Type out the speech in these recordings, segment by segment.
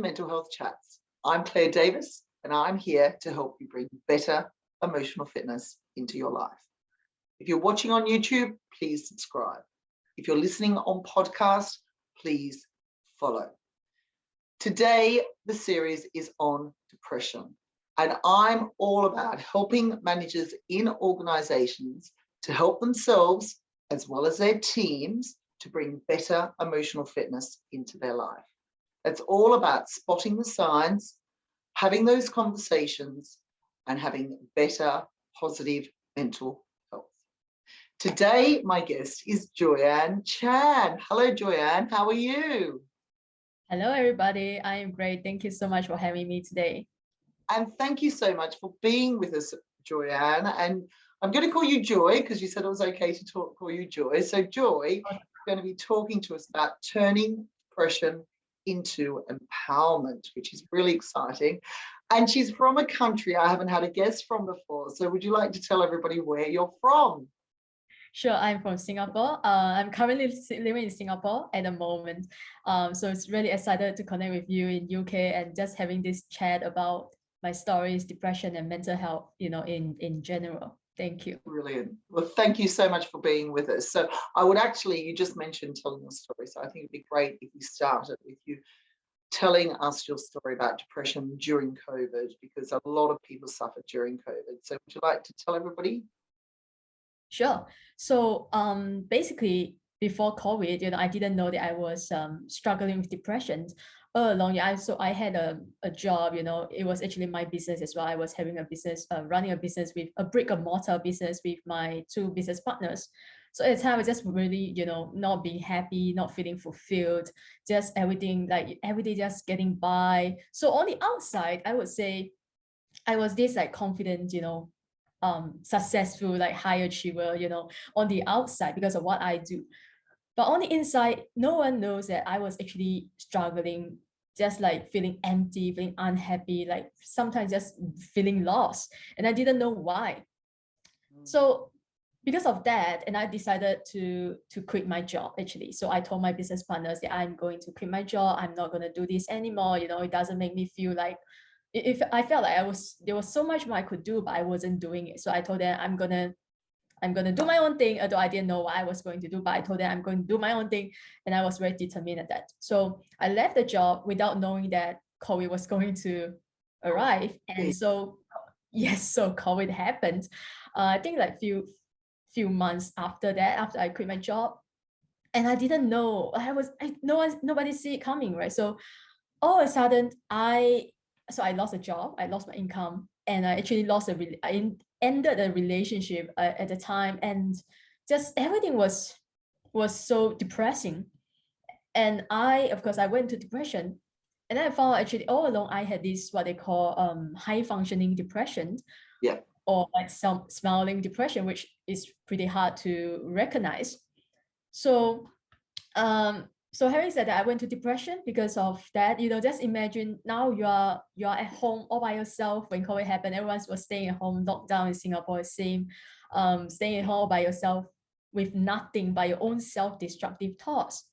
Mental Health Chats. I'm Claire Davis, and I'm here to help you bring better emotional fitness into your life. If you're watching on YouTube, please subscribe. If you're listening on podcast, please follow. Today, the series is on depression, and I'm all about helping managers in organizations to help themselves as well as their teams to bring better emotional fitness into their life. It's all about spotting the signs, having those conversations, and having better, positive mental health. Today, my guest is Joyan Chan. Hello, Joyan. How are you? Hello, everybody. I am great. Thank you so much for having me today. And thank you so much for being with us, Joyan. And I'm going to call you Joy because you said it was okay to call you Joy. So Joy is going to be talking to us about turning depression into empowerment, which is really exciting. And she's from a country I haven't had a guest from before. So would you like to tell everybody where you're from? Sure, I'm from Singapore. I'm currently living in Singapore at the moment. So it's really excited to connect with you in UK and just having this chat about my stories, depression and mental health, in general. Thank you. Brilliant. Well, thank you so much for being with us. So I would actually, you just mentioned telling your story. So I think it'd be great if we started with you telling us your story about depression during COVID, because a lot of people suffered during COVID. So would you like to tell everybody? Sure. So basically, before COVID, I didn't know that I was struggling with depression all along. So I had a job, it was actually my business as well. I was having a business, running a business with a brick and mortar business with my two business partners. So at the time, I was just really, not being happy, not feeling fulfilled, just everything, like every day just getting by. So on the outside, I would say I was this like confident, successful, like high achiever, on the outside because of what I do. But on the inside, no one knows that I was actually struggling, just like feeling empty, feeling unhappy, like sometimes just feeling lost. And I didn't know why. So because of that, and I decided to quit my job actually. So I told my business partners that I'm going to quit my job. I'm not going to do this anymore. It doesn't make me feel like, if I felt like there was so much more I could do, but I wasn't doing it. So I told them I'm gonna do my own thing, although I didn't know what I was going to do, but I told them I'm going to do my own thing. And I was very determined at that. So I left the job without knowing that COVID was going to arrive. And so, yes, so COVID happened. I think like few months after that, after I quit my job. And I didn't know, nobody see it coming, right? So all of a sudden, I lost a job, I lost my income, and I actually ended a relationship at the time, and just everything was so depressing. And of course, I went into depression, and then I found actually all along I had this what they call high functioning depression, or like some smiling depression, which is pretty hard to recognize. So so having said that, I went to depression because of that. Just imagine now you are at home all by yourself when COVID happened. Everyone was staying at home. Lockdown in Singapore is same. Staying at home all by yourself with nothing but your own self-destructive thoughts,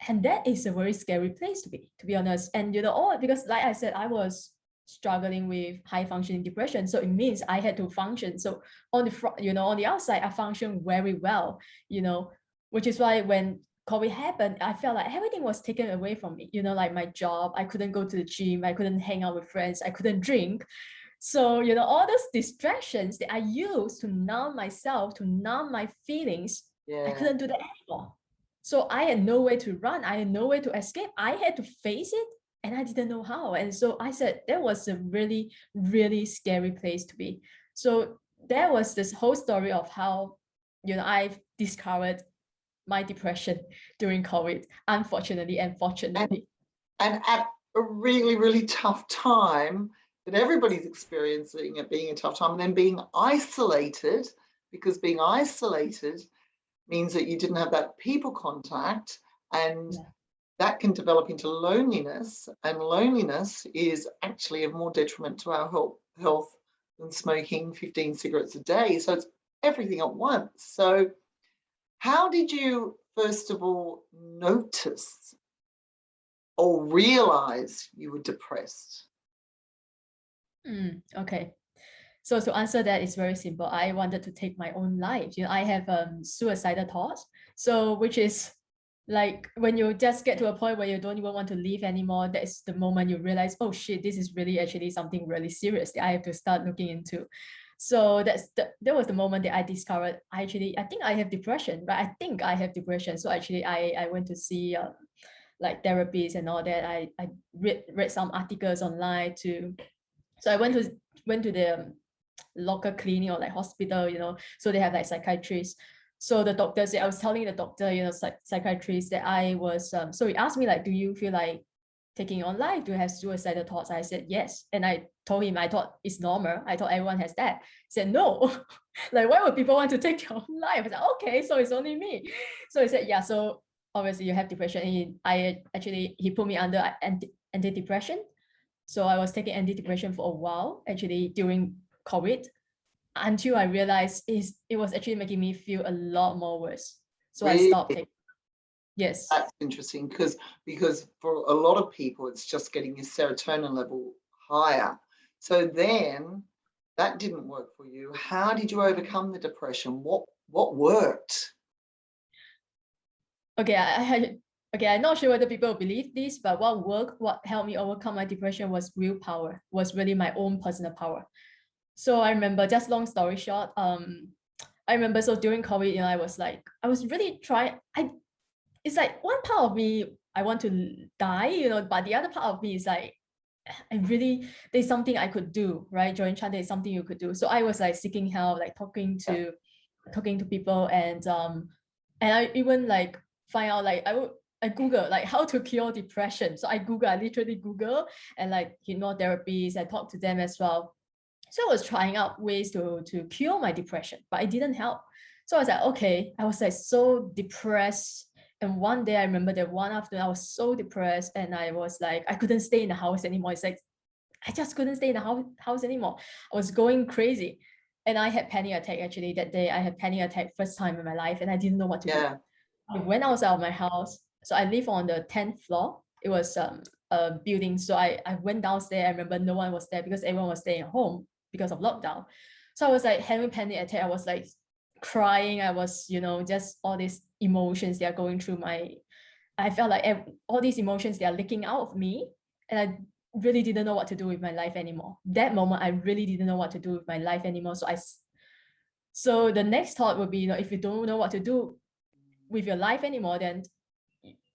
and that is a very scary place to be honest. And because like I said, I was struggling with high functioning depression, so it means I had to function. So on the front, on the outside, I function very well. Which is why when COVID happened, I felt like everything was taken away from me, like my job, I couldn't go to the gym, I couldn't hang out with friends, I couldn't drink. So, all those distractions that I used to numb myself, to numb my feelings, I couldn't do that anymore. So I had no way to run, I had no way to escape, I had to face it, and I didn't know how. And so I said, that was a really, really scary place to be. So there was this whole story of how, I've discovered my depression during COVID, unfortunately and fortunately. And at a really, really tough time that everybody's experiencing, it being a tough time, and then being isolated, because being isolated means that you didn't have that people contact, and that can develop into loneliness, and loneliness is actually of more detriment to our health than smoking 15 cigarettes a day. So it's everything at once. So how did you, first of all, notice or realize you were depressed? Okay. So to answer that, it's very simple. I wanted to take my own life. I have suicidal thoughts. So which is like when you just get to a point where you don't even want to live anymore, that's the moment you realize, oh shit, this is really actually something really serious that I have to start looking into. So that was the moment that I discovered I think I have depression, right? I think I have depression. So actually I went to see like therapies and all that. I read some articles online too. So I went to the local clinic or like hospital, so they have like psychiatrists. So the doctor said, I was telling the doctor, psychiatrist that I was, so he asked me like, do you feel like taking your own life? Do you have suicidal thoughts? I said, yes. And I told him, I thought it's normal. I thought everyone has that. He said, no, like why would people want to take your own life? I said, okay, so it's only me. So he said, yeah, so obviously you have depression. And he put me under antidepressant. So I was taking antidepressant for a while, actually during COVID, until I realized it was actually making me feel a lot more worse. So I stopped taking. Yes. That's interesting because for a lot of people, it's just getting your serotonin level higher. So then that didn't work for you. How did you overcome the depression? What worked? Okay, I'm not sure whether people believe this, but what helped me overcome my depression was willpower, was really my own personal power. So I remember, just long story short, I remember, so during COVID, I was really trying, it's like one part of me, I want to die, but the other part of me is like, there's something I could do, right? Joyan, there's something you could do. So I was like seeking help, like talking to people, and I even like find out, like I Google like how to cure depression. So I literally Google, and like hypnotherapies, I talked to them as well. So I was trying out ways to cure my depression, but it didn't help. So I was like, okay, I was like so depressed. And one day I remember that one afternoon I was so depressed, and I was like, I couldn't stay in the house anymore. It's like, I just couldn't stay in the house anymore. I was going crazy. And I had panic attack actually that day. I had panic attack first time in my life, and I didn't know what to do. I went outside of my house. So I live on the 10th floor. It was a building. So I went downstairs. I remember no one was there because everyone was staying at home because of lockdown. So I was like having panic attack. I was like crying. I was, just all these emotions that are going through I felt like all these emotions, they are leaking out of me. And I really didn't know what to do with my life anymore. That moment, I really didn't know what to do with my life anymore. So the next thought would be, if you don't know what to do with your life anymore, then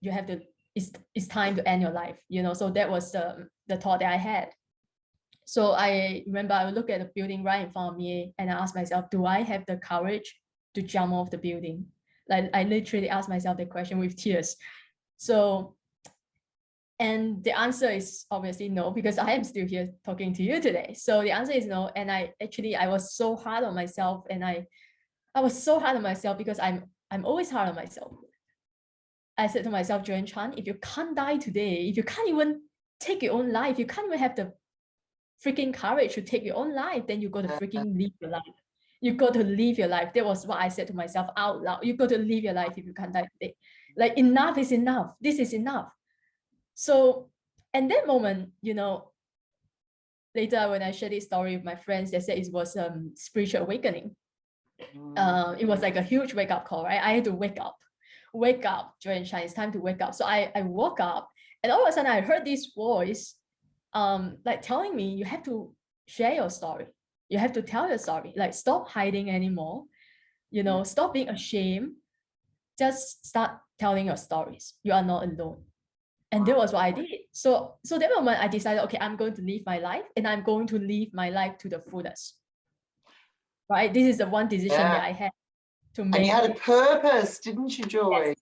you have to, it's time to end your life, so that was the thought that I had. So I remember I would look at the building right in front of me, and I asked myself, do I have the courage to jump off the building? Like I literally asked myself the question with tears. So, and the answer is obviously no, because I am still here talking to you today. So the answer is no. And I was so hard on myself, and I was so hard on myself because I'm always hard on myself. I said to myself, Joyan Chan, if you can't die today, if you can't even take your own life, you can't even have the freaking courage to take your own life, then you got to freaking live your life. You got to live your life. That was what I said to myself out loud. You got to live your life if you can't die today. Like, enough is enough. This is enough. So, and that moment, later when I shared this story with my friends, they said it was spiritual awakening. It was like a huge wake up call, right? I had to wake up, Joyan Chan, it's time to wake up. So I woke up, and all of a sudden I heard this voice, like telling me, you have to share your story. You have to tell your story. Like, stop hiding anymore. Stop being ashamed. Just start telling your stories. You are not alone. And that was what I did. So that moment I decided, okay, I'm going to live my life, and I'm going to live my life to the fullest. Right? This is the one decision that I had to make. And you had a purpose, didn't you, Joy? Yes,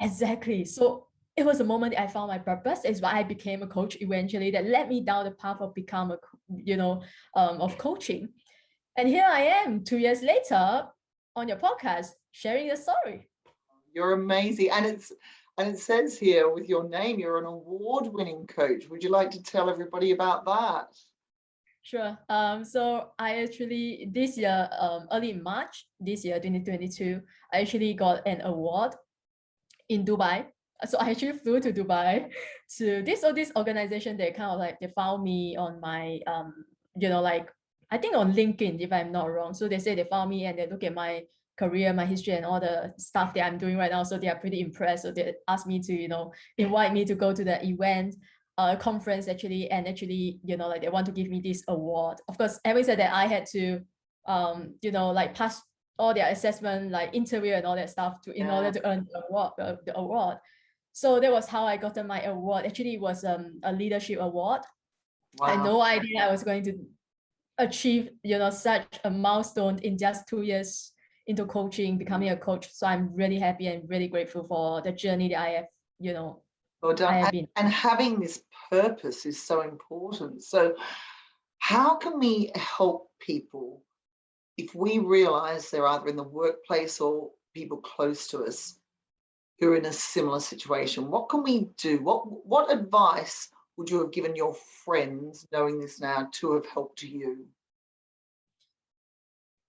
exactly. So it was a moment that I found my purpose. It's why I became a coach eventually, that led me down the path of become of coaching. And here I am 2 years later on your podcast, sharing the story. You're amazing. And it says here with your name, you're an award-winning coach. Would you like to tell everybody about that? Sure. So I actually, this year, early March, this year, 2022, I actually got an award in Dubai. So I actually flew to Dubai to this organization. They kind of like, they found me on my like, I think on LinkedIn, if I'm not wrong. So they say they found me and they look at my career, my history, and all the stuff that I'm doing right now. So they are pretty impressed. So they asked me to, invite me to go to the event, conference actually, and actually, like they want to give me this award. Of course, having said that, I had to, like pass all their assessment, like interview and all that stuff in order to earn the award. So that was how I got my award. Actually, it was a leadership award. Wow. I had no idea I was going to achieve, such a milestone in just 2 years into coaching, becoming a coach. So I'm really happy and really grateful for the journey that I have, Well done. I have been. And having this purpose is so important. So how can we help people if we realize they're either in the workplace or people close to us who are in a similar situation? What can we do? What advice would you have given your friends, knowing this now, to have helped you?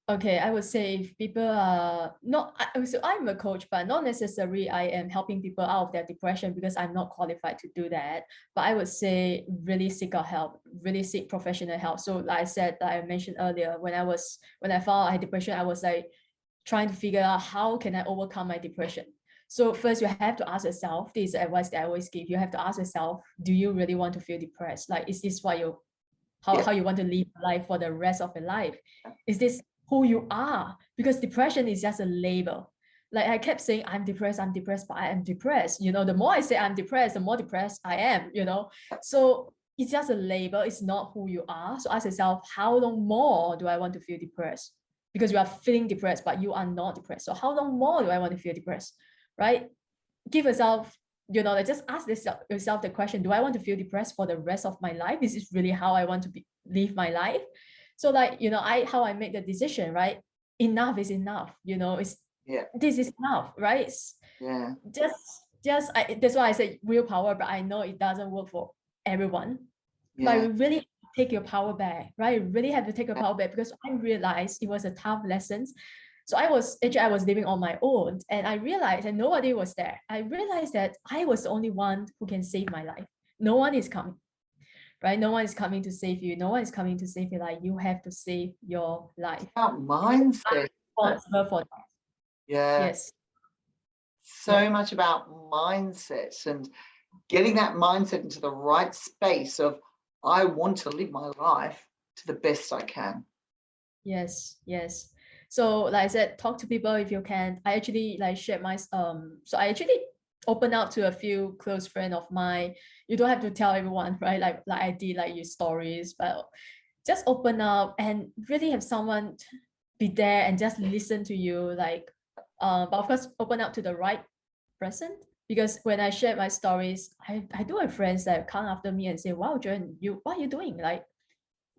Okay, I would say if people are not, so I'm a coach, but not necessarily I am helping people out of their depression, because I'm not qualified to do that. But I would say really seek out help, really seek professional help. So like I said, like I mentioned earlier, when I found I had depression, I was like trying to figure out how can I overcome my depression. So first you have to ask yourself, this is the advice that I always give, you have to ask yourself, do you really want to feel depressed? Like, is this what how you want to live life for the rest of your life? Is this who you are? Because depression is just a label. Like I kept saying, I'm depressed, but I am depressed. The more I say I'm depressed, the more depressed I am, So it's just a label. It's not who you are. So ask yourself, how long more do I want to feel depressed? Because you are feeling depressed, but you are not depressed. So how long more do I want to feel depressed, right? Give yourself, like just ask yourself the question, do I want to feel depressed for the rest of my life? This is really how I want to live my life. So like, how I make the decision, right? Enough is enough, this is enough, right? Yeah. That's why I say willpower, but I know it doesn't work for everyone. But we really take your power back, right? You really have to take your power back, because I realized it was a tough lesson. So I was living on my own, and I realized that nobody was there. I realized that I was the only one who can save my life. No one is coming, right? No one is coming to save you. No one is coming to save your life. You have to save your life. About mindset. Responsible for that. Yeah. Yes. So much about mindset and getting that mindset into the right space of, I want to live my life to the best I can. Yes. So like I said, talk to people if you can. I actually like shared my so I actually open out to a few close friends of mine. You don't have to tell everyone, right? Like I did, like your stories, but just open up and really have someone be there and just listen to you. Like but of course open up to the right person, because when I share my stories, I do have friends that come after me and say, wow, Joyan, what are you doing? Like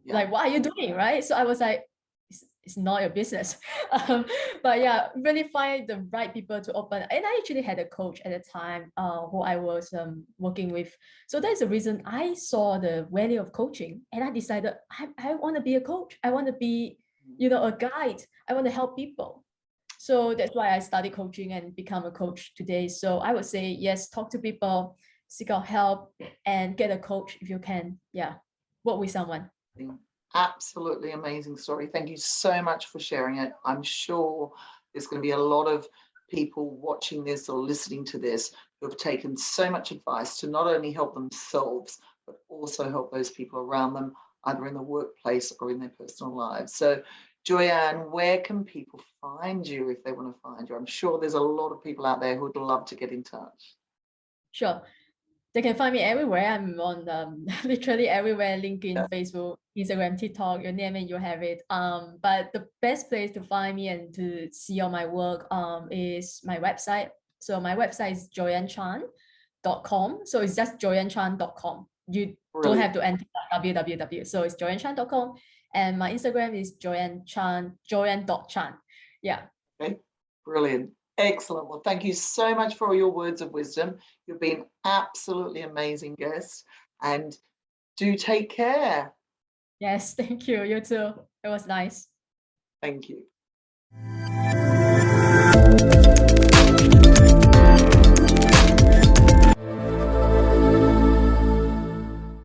what are you doing, right? So I was like, it's not your business. But yeah, really find the right people to open. And I actually had a coach at the time who I was working with. So that's the reason I saw the value of coaching, and I decided I want to be a coach. I want to be, a guide. I want to help people. So that's why I started coaching and become a coach today. So I would say, yes, talk to people, seek out help, and get a coach if you can. Yeah, work with someone. Absolutely amazing story. Thank you so much for sharing it. I'm sure there's going to be a lot of people watching this or listening to this who have taken so much advice to not only help themselves, but also help those people around them, either in the workplace or in their personal lives. So Joyan, where can people find you if they want to find you? I'm sure there's a lot of people out there who would love to get in touch. Sure. They can find me everywhere. I'm on literally everywhere, LinkedIn, Facebook, Instagram, TikTok, you name it, you have it. But the best place to find me and to see all my work is my website. So my website is joyanchan.com. So it's just joyanchan.com. You don't have to enter www. So it's joyanchan.com. And my Instagram is joyan.chan. Yeah. Okay, brilliant. Excellent. Well, thank you so much for all your words of wisdom. You've been absolutely amazing guest, and do take care. Yes, thank you. You too. It was nice. Thank you.